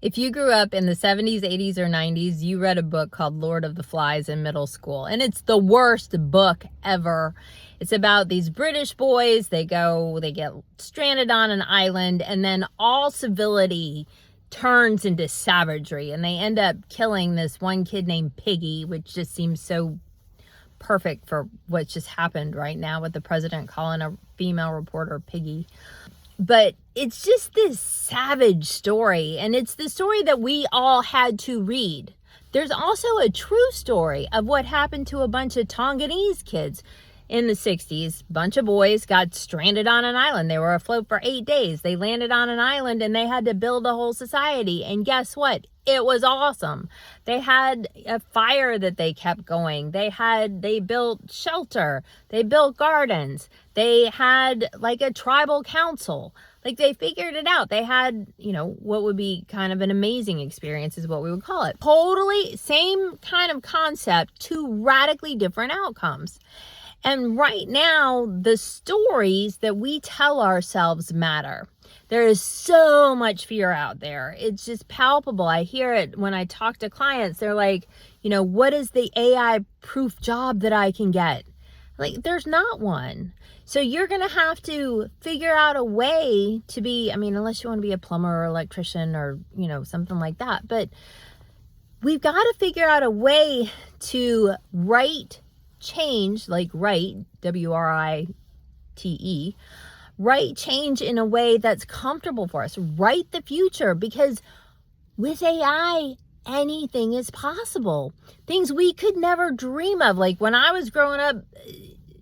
If you grew up in the 70s, 80s, or 90s, you read a book called Lord of the Flies in middle school. And it's the worst book ever. It's about these British boys. They get stranded on an island, and then all civility turns into savagery. And they end up killing this one kid named Piggy, which just seems so perfect for what just happened right now with the president calling a female reporter Piggy. But it's just this savage story, and it's the story that we all had to read. There's also a true story of what happened to a bunch of Tonganese kids in the 60s. Bunch of boys got stranded on an island. They were afloat for 8 days. They landed on an island and they had to build a whole society. And guess what? It was awesome. They had a fire that they kept going. They built shelter. They built gardens. They had like a tribal council. Like they figured it out. They had, what would be kind of an amazing experience is what we would call it. Totally same kind of concept, two radically different outcomes. And right now, the stories that we tell ourselves matter. There is so much fear out there. It's just palpable. I hear it when I talk to clients. They're like, what is the AI proof job that I can get? Like, there's not one. So you're going to have to figure out a way to be, unless you want to be a plumber or electrician or, something like that. But we've got to figure out a way to write change, like write, WRITE, write change in a way that's comfortable for us. Write the future, because with AI, anything is possible. Things we could never dream of. Like when I was growing up,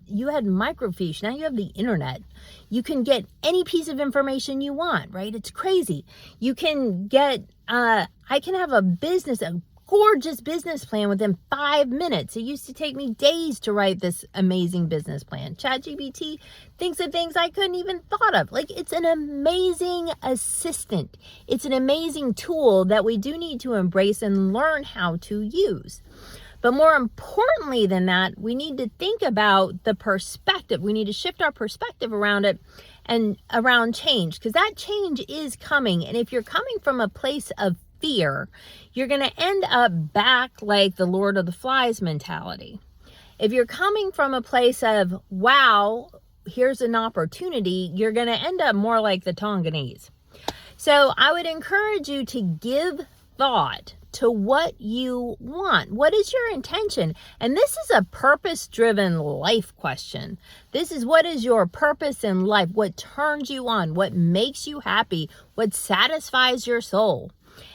you had microfiche. Now you have the internet. You can get any piece of information you want, right? It's crazy. You can get, I can have a gorgeous business plan within 5 minutes. It used to take me days to write this amazing business plan. ChatGPT thinks of things I couldn't even thought of. Like, it's an amazing assistant. It's an amazing tool that we do need to embrace and learn how to use. But more importantly than that, we need to think about the perspective. We need to shift our perspective around it and around change, because that change is coming. And if you're coming from a place of fear, you're going to end up back like the Lord of the Flies mentality. If you're coming from a place of, wow, here's an opportunity, you're going to end up more like the Tonganese. So I would encourage you to give thought to what you want. What is your intention? And this is a purpose-driven life question. This is, what is your purpose in life? What turns you on? What makes you happy? What satisfies your soul?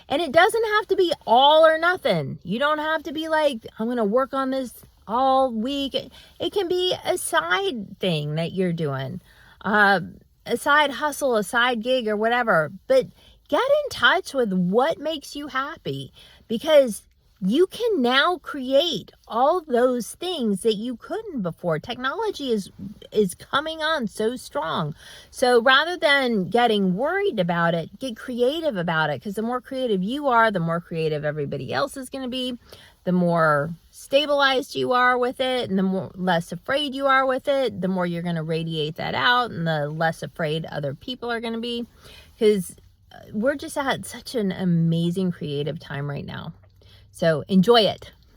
And it doesn't have to be all or nothing. You don't have to be like, I'm going to work on this all week. It can be a side thing that you're doing, a side hustle, a side gig, or whatever. But get in touch with what makes you happy, because you can now create all those things that you couldn't before. Technology is coming on so strong. So rather than getting worried about it, get creative about it, because the more creative you are, the more creative everybody else is going to be, the more stabilized you are with it, and the less afraid you are with it, the more you're going to radiate that out, and the less afraid other people are going to be, because we're just at such an amazing creative time right now. So enjoy it.